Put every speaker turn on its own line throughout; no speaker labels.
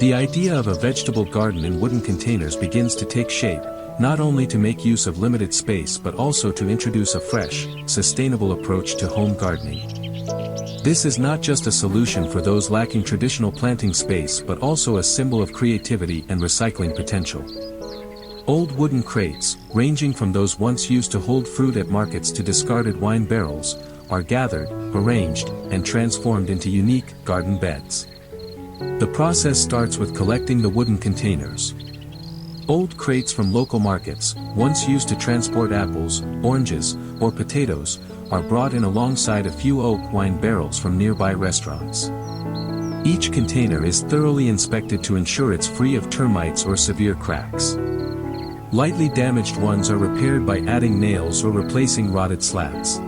The idea of a vegetable garden in wooden containers begins to take shape, not only to make use of limited space but also to introduce a fresh, sustainable approach to home gardening. This is not just a solution for those lacking traditional planting space but also a symbol of creativity and recycling potential. Old wooden crates, ranging from those once used to hold fruit at markets to discarded wine barrels, are gathered, arranged, and transformed into unique garden beds. The process starts with collecting the wooden containers. Old crates from local markets, once used to transport apples, oranges, or potatoes, are brought in alongside a few oak wine barrels from nearby restaurants. Each container is thoroughly inspected to ensure it's free of termites or severe cracks. Lightly damaged ones are repaired by adding nails or replacing rotted slats.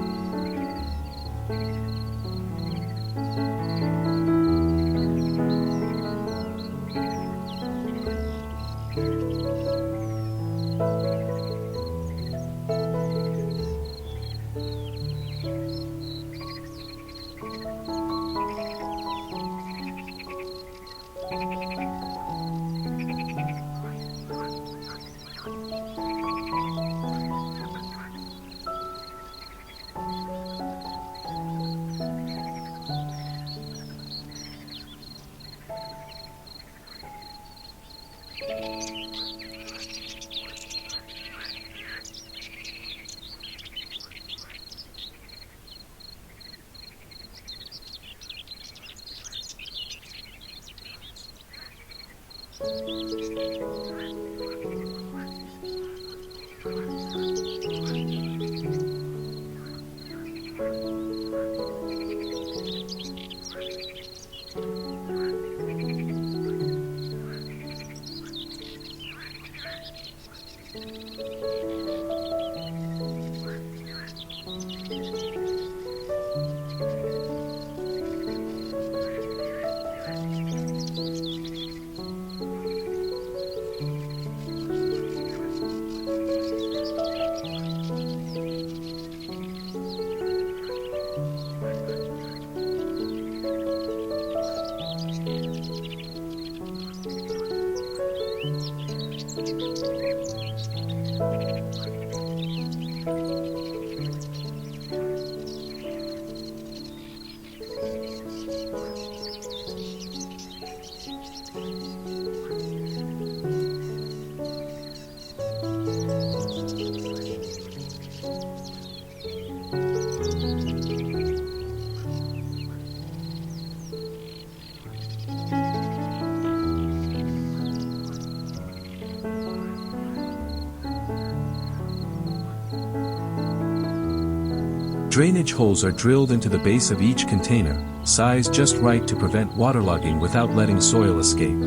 Drainage holes are drilled into the base of each container, sized just right to prevent waterlogging without letting soil escape.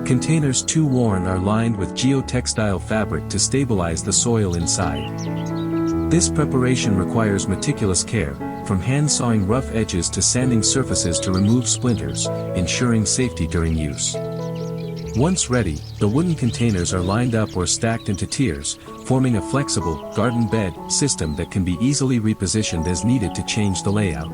Containers too worn are lined with geotextile fabric to stabilize the soil inside. This preparation requires meticulous care, from hand-sawing rough edges to sanding surfaces to remove splinters, ensuring safety during use. Once ready, the wooden containers are lined up or stacked into tiers, forming a flexible, garden bed system that can be easily repositioned as needed to change the layout.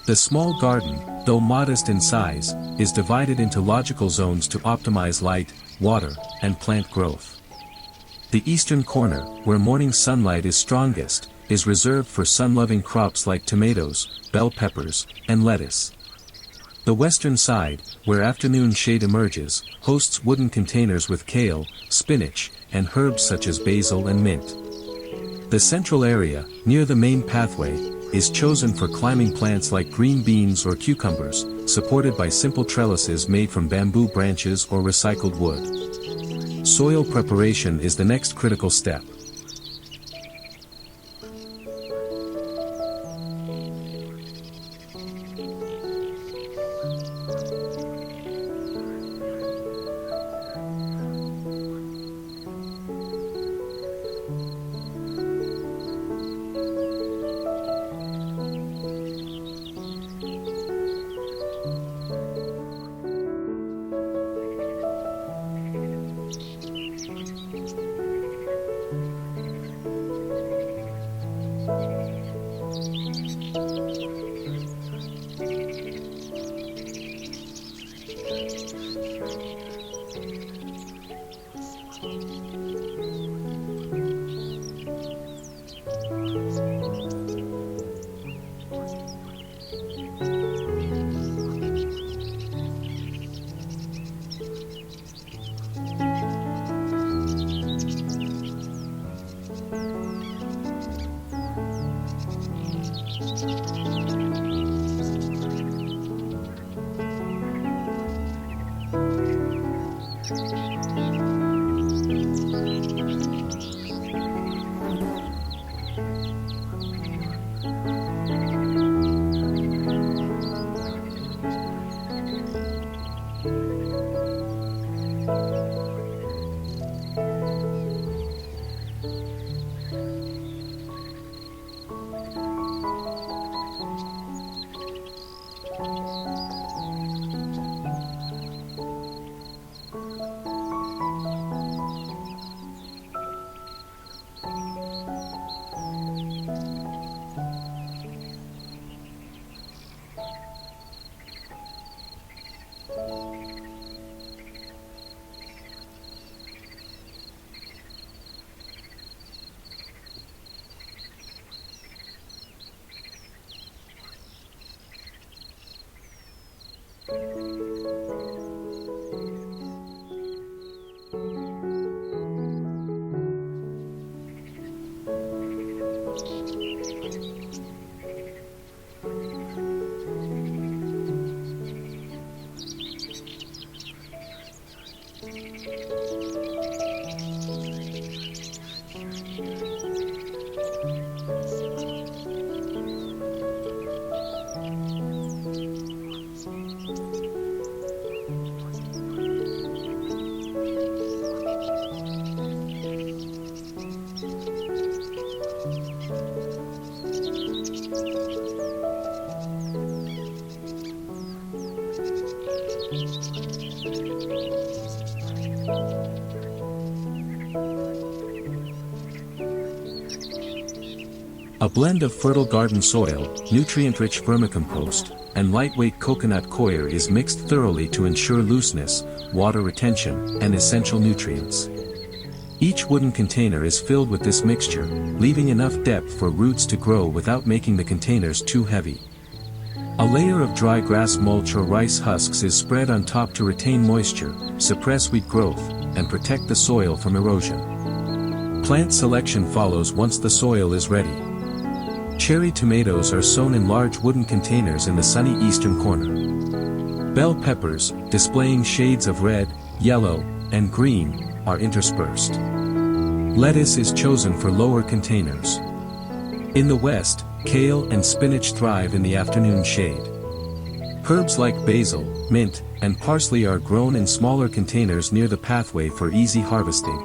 The small garden, though modest in size, is divided into logical zones to optimize light, water, and plant growth. The eastern corner, where morning sunlight is strongest, is reserved for sun-loving crops like tomatoes, bell peppers, and lettuce. The western side, where afternoon shade emerges, hosts wooden containers with kale, spinach, and herbs such as basil and mint. The central area, near the main pathway, is chosen for climbing plants like green beans or cucumbers, supported by simple trellises made from bamboo branches or recycled wood. Soil preparation is the next critical step. A blend of fertile garden soil, nutrient-rich vermicompost, and lightweight coconut coir is mixed thoroughly to ensure looseness, water retention, and essential nutrients. Each wooden container is filled with this mixture, leaving enough depth for roots to grow without making the containers too heavy. A layer of dry grass mulch or rice husks is spread on top to retain moisture, suppress weed growth, and protect the soil from erosion. Plant selection follows once the soil is ready. Cherry tomatoes are sown in large wooden containers in the sunny eastern corner. Bell peppers, displaying shades of red, yellow, and green, are interspersed. Lettuce is chosen for lower containers. In the west, kale and spinach thrive in the afternoon shade. Herbs like basil, mint, and parsley are grown in smaller containers near the pathway for easy harvesting.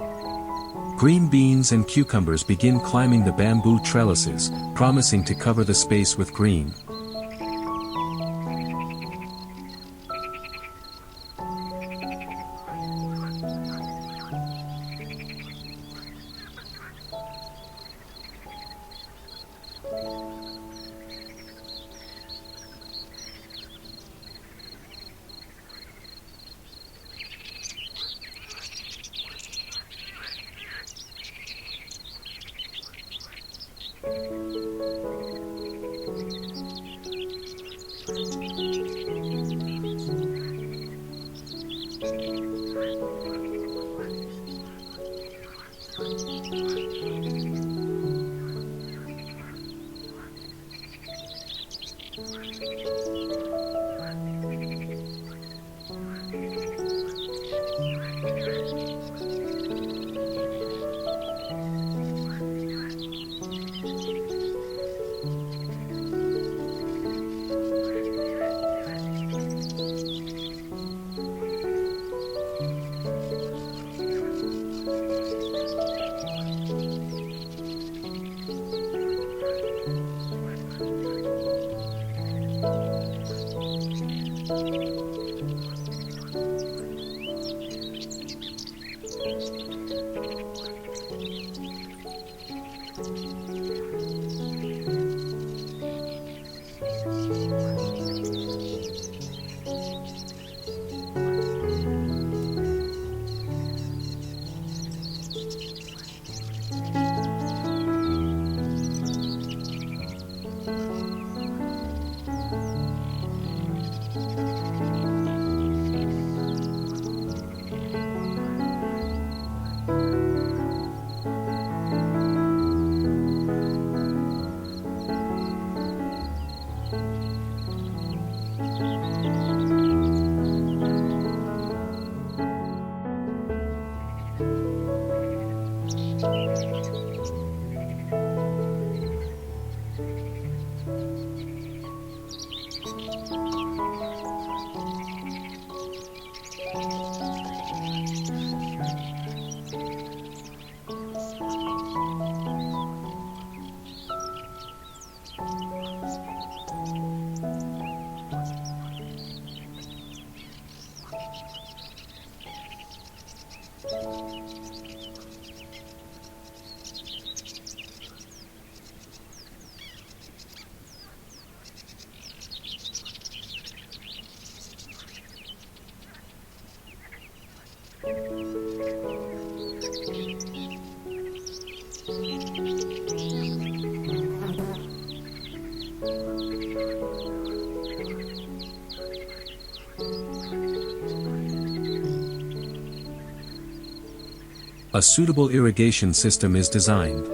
Green beans and cucumbers begin climbing the bamboo trellises, promising to cover the space with green. A suitable irrigation system is designed.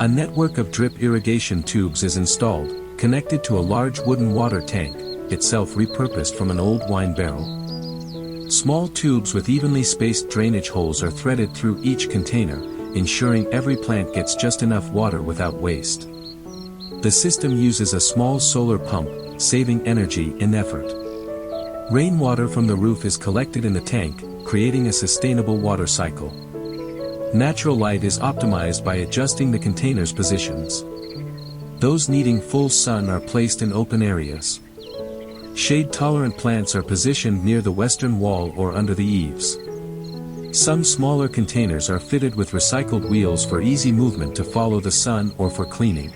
A network of drip irrigation tubes is installed, connected to a large wooden water tank, itself repurposed from an old wine barrel. Small tubes with evenly spaced drainage holes are threaded through each container, ensuring every plant gets just enough water without waste. The system uses a small solar pump, saving energy and effort. Rainwater from the roof is collected in the tank, creating a sustainable water cycle. Natural light is optimized by adjusting the container's positions. Those needing full sun are placed in open areas. Shade-tolerant plants are positioned near the western wall or under the eaves. Some smaller containers are fitted with recycled wheels for easy movement to follow the sun or for cleaning.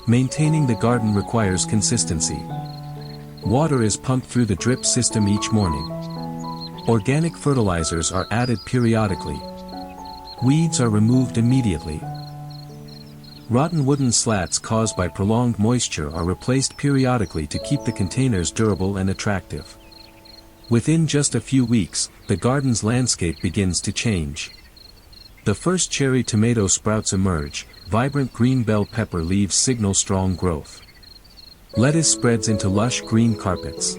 Maintaining the garden requires consistency. Water is pumped through the drip system each morning. Organic fertilizers are added periodically. Weeds are removed immediately. Rotten wooden slats caused by prolonged moisture are replaced periodically to keep the containers durable and attractive. Within just a few weeks, the garden's landscape begins to change. The first cherry tomato sprouts emerge, vibrant green bell pepper leaves signal strong growth. Lettuce spreads into lush green carpets.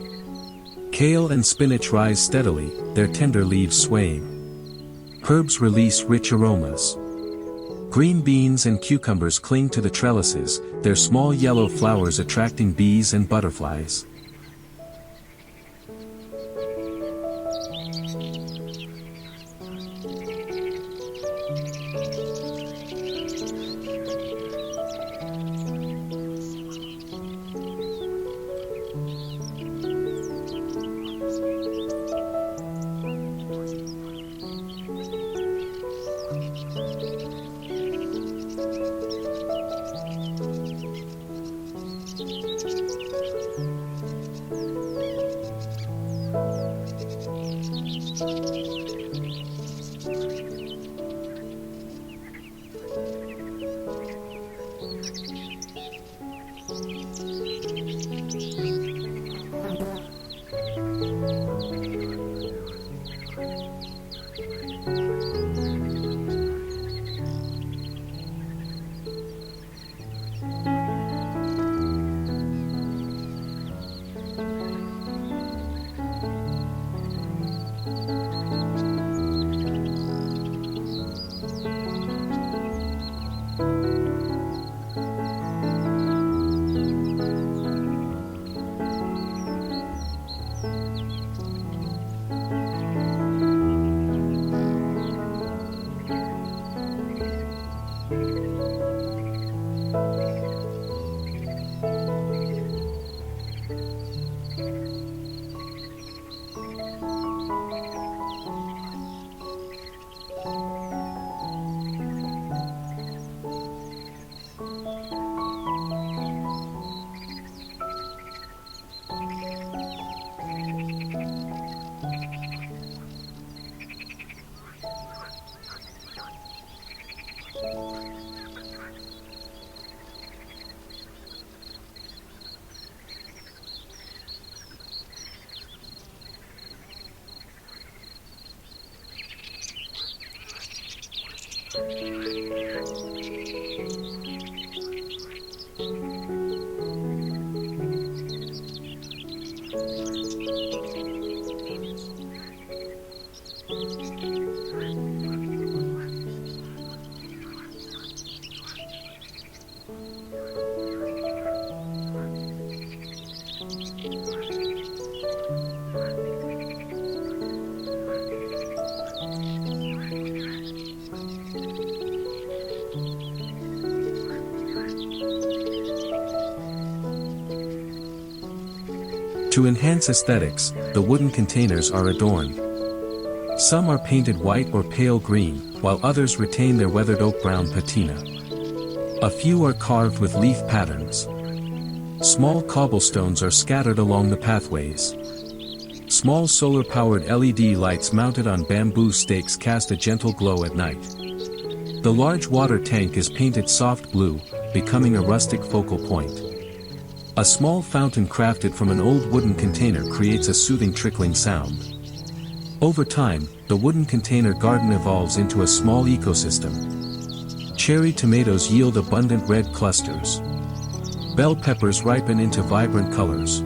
Kale and spinach rise steadily, their tender leaves swaying. Herbs release rich aromas. Green beans and cucumbers cling to the trellises, their small yellow flowers attracting bees and butterflies. To enhance aesthetics, the wooden containers are adorned. Some are painted white or pale green, while others retain their weathered oak brown patina. A few are carved with leaf patterns. Small cobblestones are scattered along the pathways. Small solar-powered LED lights mounted on bamboo stakes cast a gentle glow at night. The large water tank is painted soft blue, becoming a rustic focal point. A small fountain crafted from an old wooden container creates a soothing trickling sound. Over time, the wooden container garden evolves into a small ecosystem. Cherry tomatoes yield abundant red clusters. Bell peppers ripen into vibrant colors.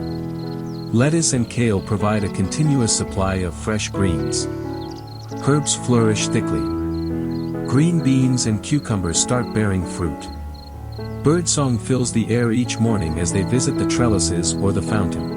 Lettuce and kale provide a continuous supply of fresh greens. Herbs flourish thickly. Green beans and cucumbers start bearing fruit. Birdsong fills the air each morning as they visit the trellises or the fountain.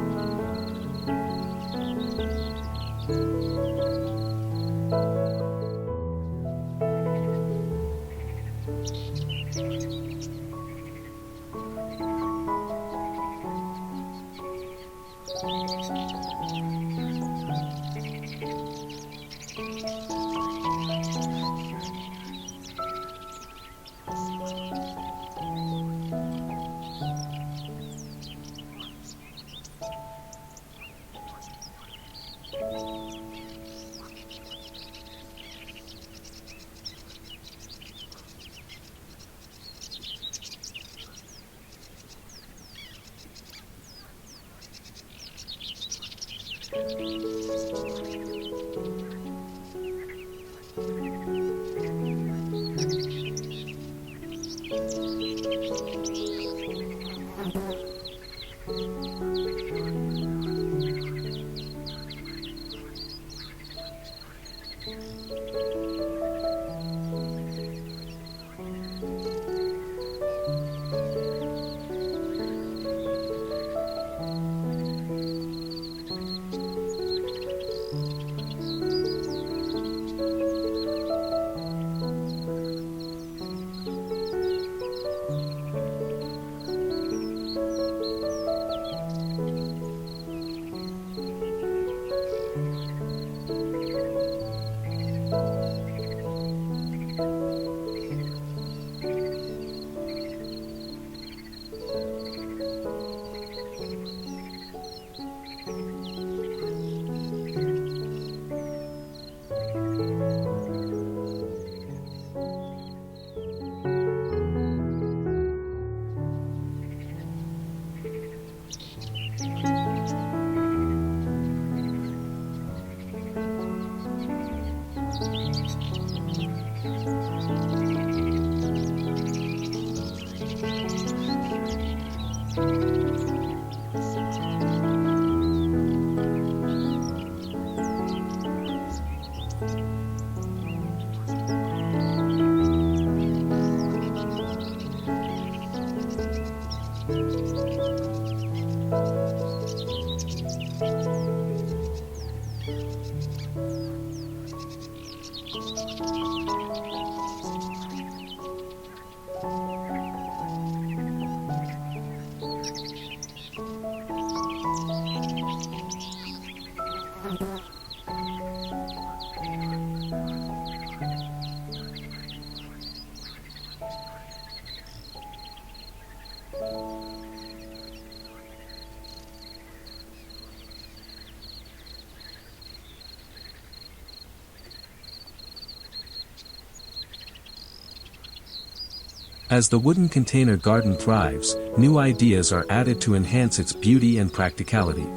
As the wooden container garden thrives, new ideas are added to enhance its beauty and practicality.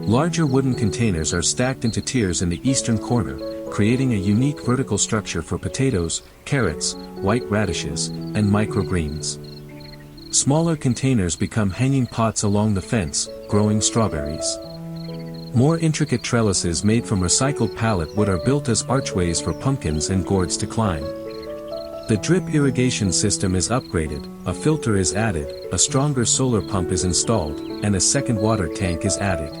Larger wooden containers are stacked into tiers in the eastern corner, creating a unique vertical structure for potatoes, carrots, white radishes, and microgreens. Smaller containers become hanging pots along the fence, growing strawberries. More intricate trellises made from recycled pallet wood are built as archways for pumpkins and gourds to climb. The drip irrigation system is upgraded, a filter is added, a stronger solar pump is installed, and a second water tank is added.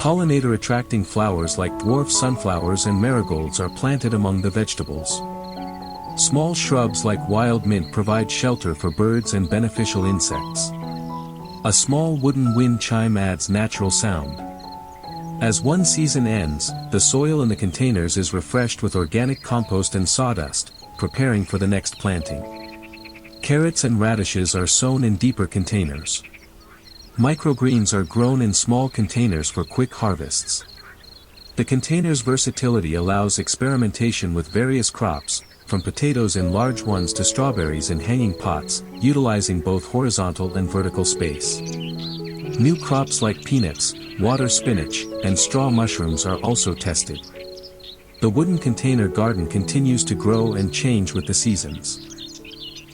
Pollinator-attracting flowers like dwarf sunflowers and marigolds are planted among the vegetables. Small shrubs like wild mint provide shelter for birds and beneficial insects. A small wooden wind chime adds natural sound. As one season ends, the soil in the containers is refreshed with organic compost and sawdust, preparing for the next planting. Carrots and radishes are sown in deeper containers. Microgreens are grown in small containers for quick harvests. The container's versatility allows experimentation with various crops, from potatoes in large ones to strawberries in hanging pots, utilizing both horizontal and vertical space. New crops like peanuts, water spinach, and straw mushrooms are also tested. The wooden container garden continues to grow and change with the seasons.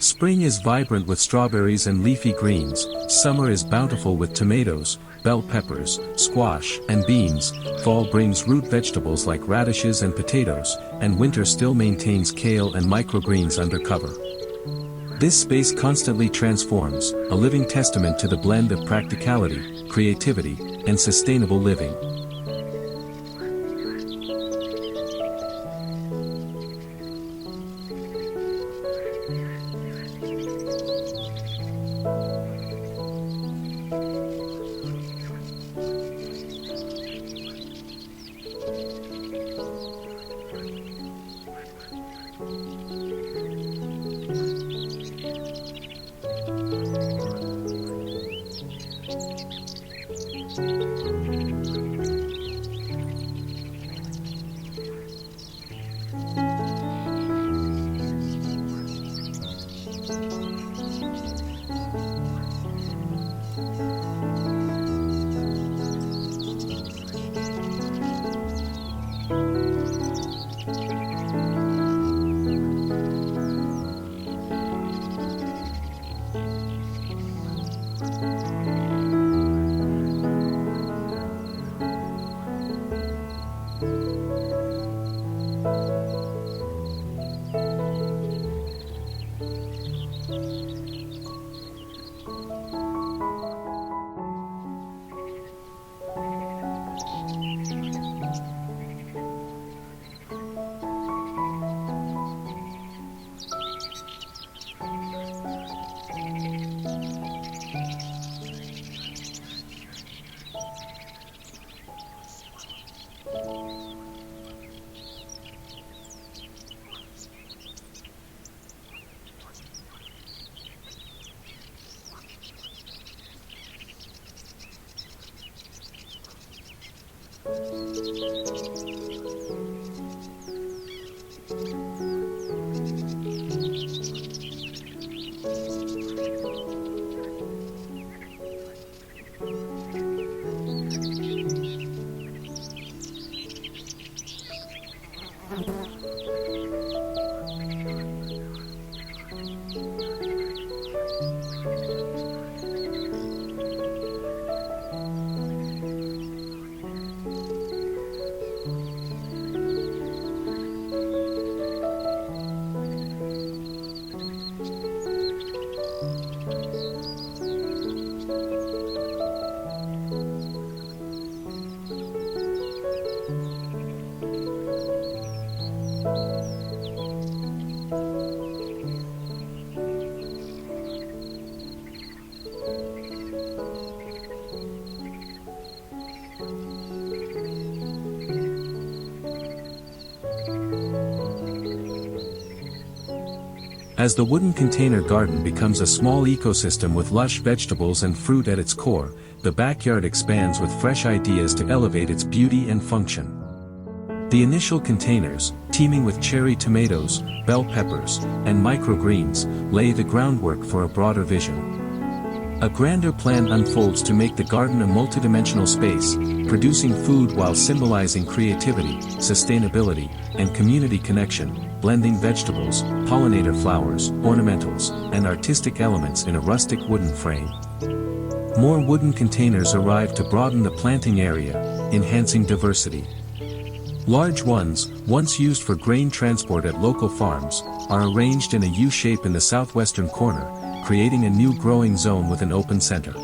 Spring is vibrant with strawberries and leafy greens, summer is bountiful with tomatoes, bell peppers, squash, and beans, fall brings root vegetables like radishes and potatoes, and winter still maintains kale and microgreens under cover. This space constantly transforms, a living testament to the blend of practicality, creativity, and sustainable living. As the wooden container garden becomes a small ecosystem with lush vegetables and fruit at its core, the backyard expands with fresh ideas to elevate its beauty and function. The initial containers, teeming with cherry tomatoes, bell peppers, and microgreens, lay the groundwork for a broader vision. A grander plan unfolds to make the garden a multidimensional space, producing food while symbolizing creativity, sustainability, and community connection, blending vegetables, pollinator flowers, ornamentals, and artistic elements in a rustic wooden frame. More wooden containers arrive to broaden the planting area, enhancing diversity. Large ones, once used for grain transport at local farms, are arranged in a U shape in the southwestern corner, creating a new growing zone with an open center.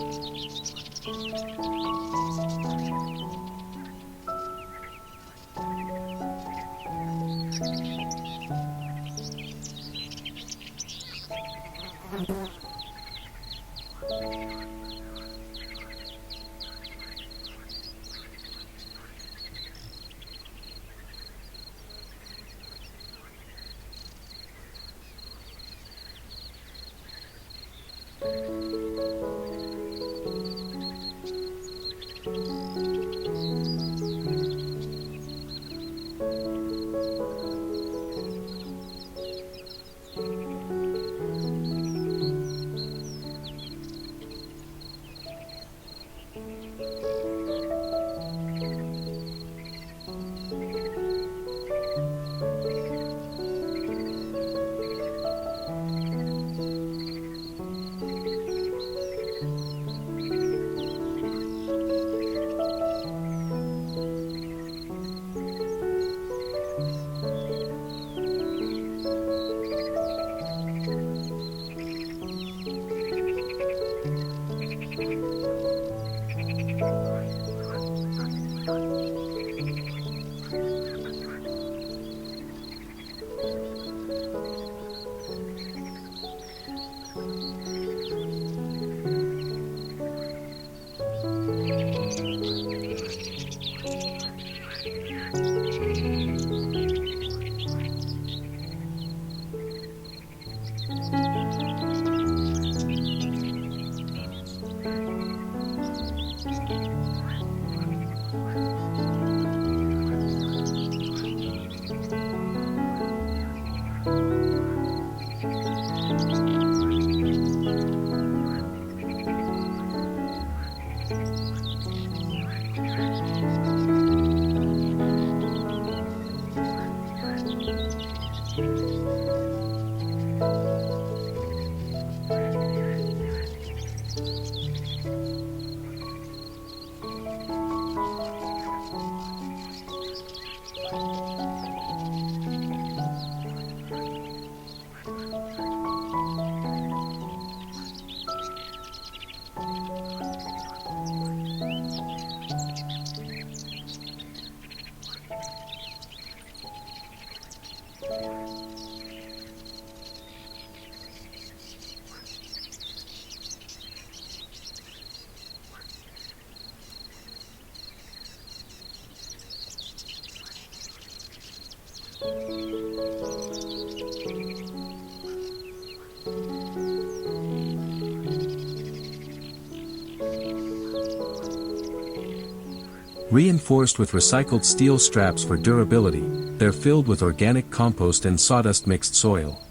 Reinforced with recycled steel straps for durability, they're filled with organic compost and sawdust-mixed soil.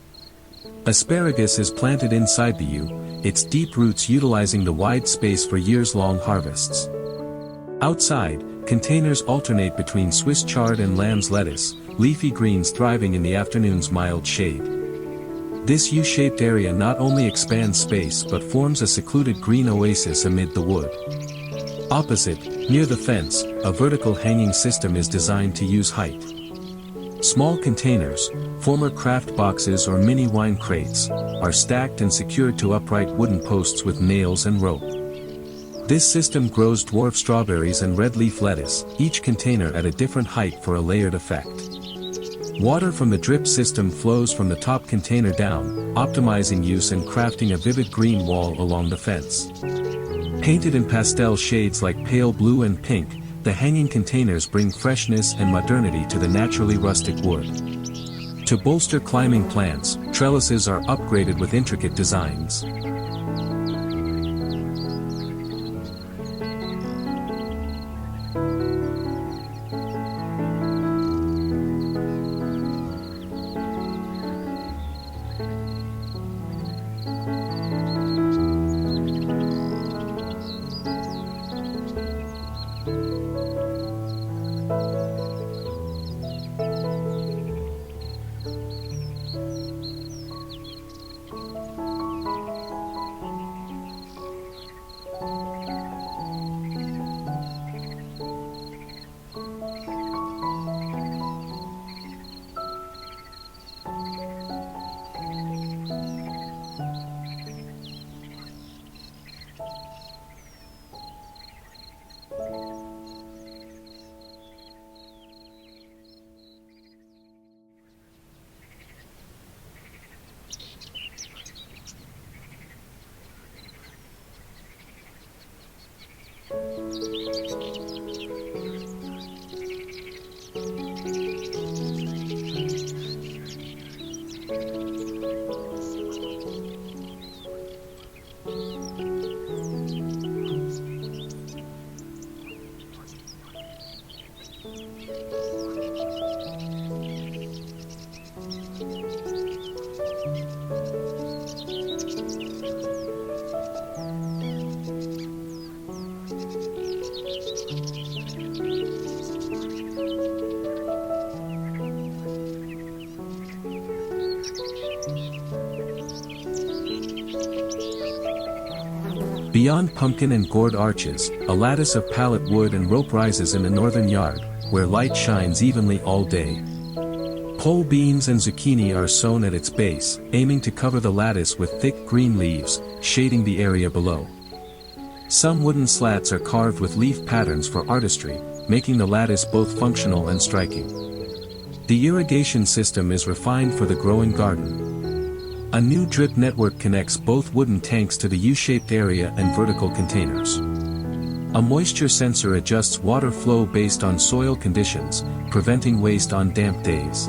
Asparagus is planted inside the U, its deep roots utilizing the wide space for years-long harvests. Outside, containers alternate between Swiss chard and lamb's lettuce, leafy greens thriving in the afternoon's mild shade. This U-shaped area not only expands space but forms a secluded green oasis amid the wood. Opposite, near the fence, a vertical hanging system is designed to use height. Small containers, former craft boxes or mini wine crates, are stacked and secured to upright wooden posts with nails and rope. This system grows dwarf strawberries and red leaf lettuce, each container at a different height for a layered effect. Water from the drip system flows from the top container down, optimizing use and crafting a vivid green wall along the fence. Painted in pastel shades like pale blue and pink, the hanging containers bring freshness and modernity to the naturally rustic wood. To bolster climbing plants, trellises are upgraded with intricate designs. Beyond pumpkin and gourd arches, a lattice of pallet wood and rope rises in the northern yard, where light shines evenly all day. Pole beans and zucchini are sown at its base, aiming to cover the lattice with thick green leaves, shading the area below. Some wooden slats are carved with leaf patterns for artistry, making the lattice both functional and striking. The irrigation system is refined for the growing garden. A new drip network connects both wooden tanks to the U-shaped area and vertical containers. A moisture sensor adjusts water flow based on soil conditions, preventing waste on damp days.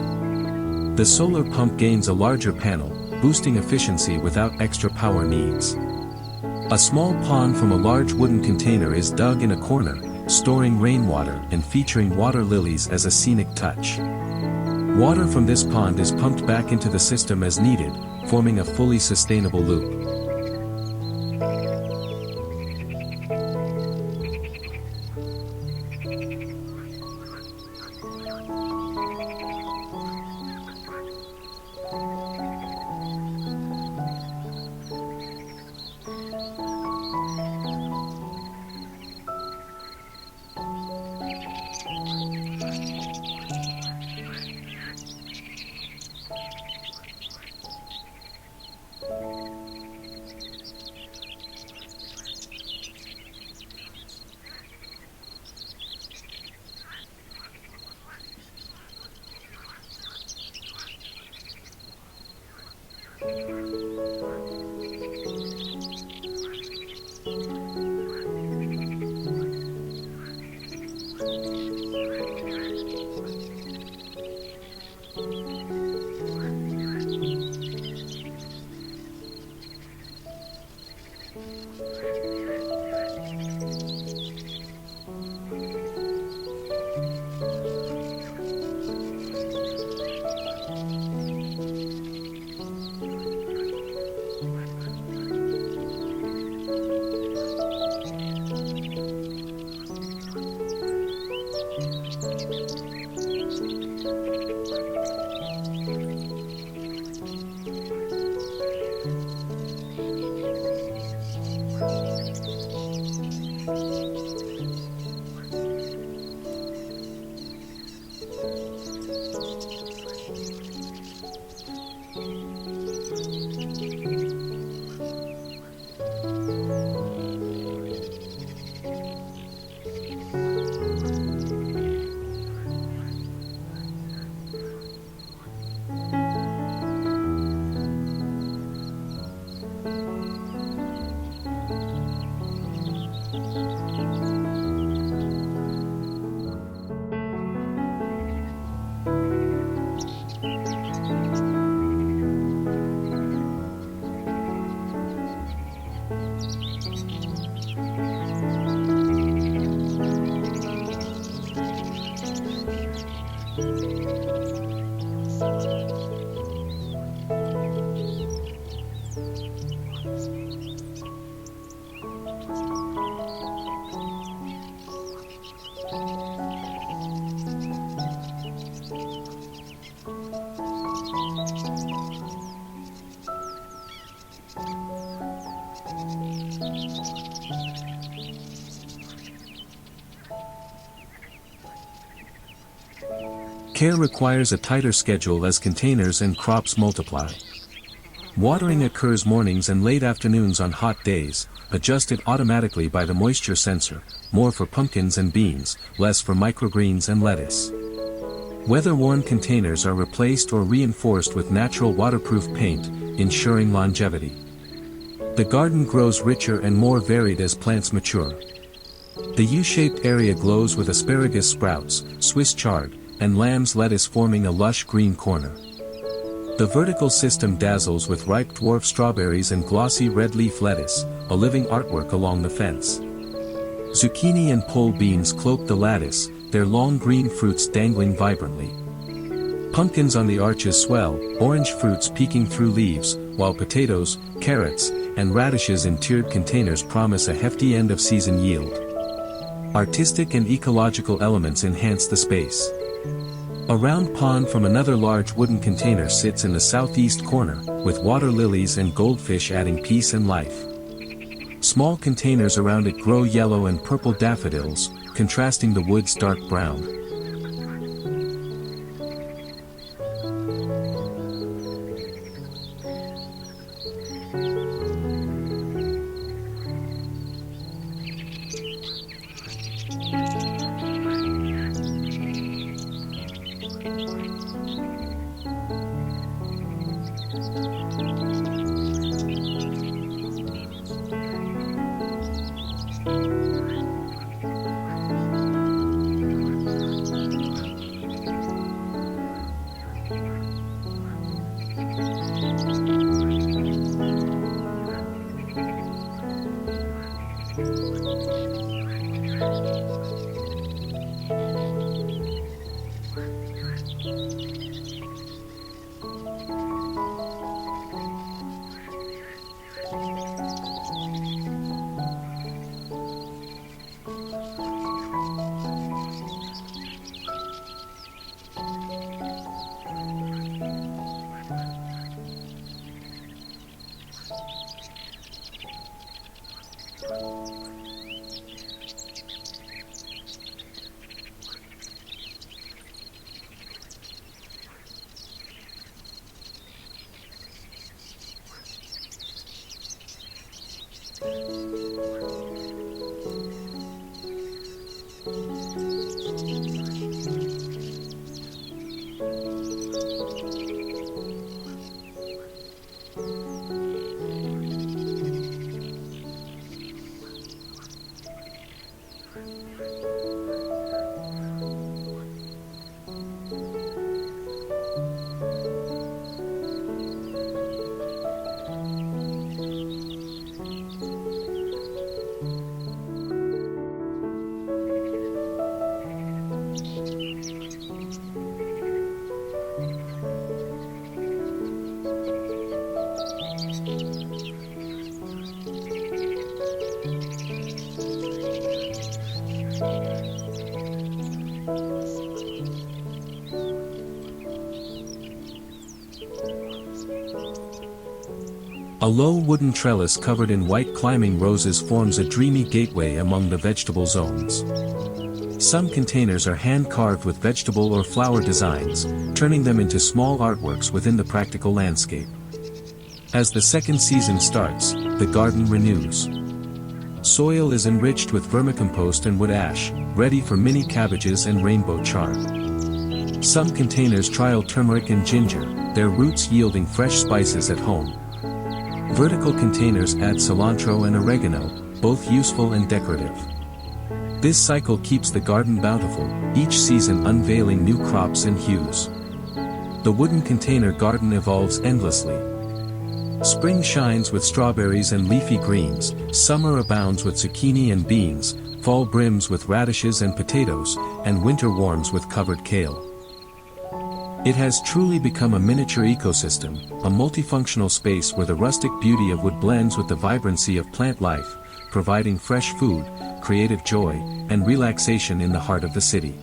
The solar pump gains a larger panel, boosting efficiency without extra power needs. A small pond from a large wooden container is dug in a corner, storing rainwater and featuring water lilies as a scenic touch. Water from this pond is pumped back into the system as needed, forming a fully sustainable loop. Care requires a tighter schedule as containers and crops multiply. Watering occurs mornings and late afternoons on hot days, adjusted automatically by the moisture sensor, more for pumpkins and beans, less for microgreens and lettuce. Weather-worn containers are replaced or reinforced with natural waterproof paint, ensuring longevity. The garden grows richer and more varied as plants mature. The U-shaped area glows with asparagus sprouts, Swiss chard, and lamb's lettuce forming a lush green corner. The vertical system dazzles with ripe dwarf strawberries and glossy red leaf lettuce, a living artwork along the fence. Zucchini and pole beans cloak the lattice, their long green fruits dangling vibrantly. Pumpkins on the arches swell, orange fruits peeking through leaves, while potatoes, carrots, and radishes in tiered containers promise a hefty end-of-season yield. Artistic and ecological elements enhance the space. A round pond from another large wooden container sits in the southeast corner, with water lilies and goldfish adding peace and life. Small containers around it grow yellow and purple daffodils, contrasting the wood's dark brown. A low wooden trellis covered in white climbing roses forms a dreamy gateway among the vegetable zones. Some containers are hand-carved with vegetable or flower designs, turning them into small artworks within the practical landscape. As the second season starts, the garden renews. Soil is enriched with vermicompost and wood ash, ready for mini cabbages and rainbow chard. Some containers trial turmeric and ginger, their roots yielding fresh spices at home. Vertical containers add cilantro and oregano, both useful and decorative. This cycle keeps the garden bountiful, each season unveiling new crops and hues. The wooden container garden evolves endlessly. Spring shines with strawberries and leafy greens, summer abounds with zucchini and beans, fall brims with radishes and potatoes, and winter warms with covered kale. It has truly become a miniature ecosystem, a multifunctional space where the rustic beauty of wood blends with the vibrancy of plant life, providing fresh food, creative joy, and relaxation in the heart of the city.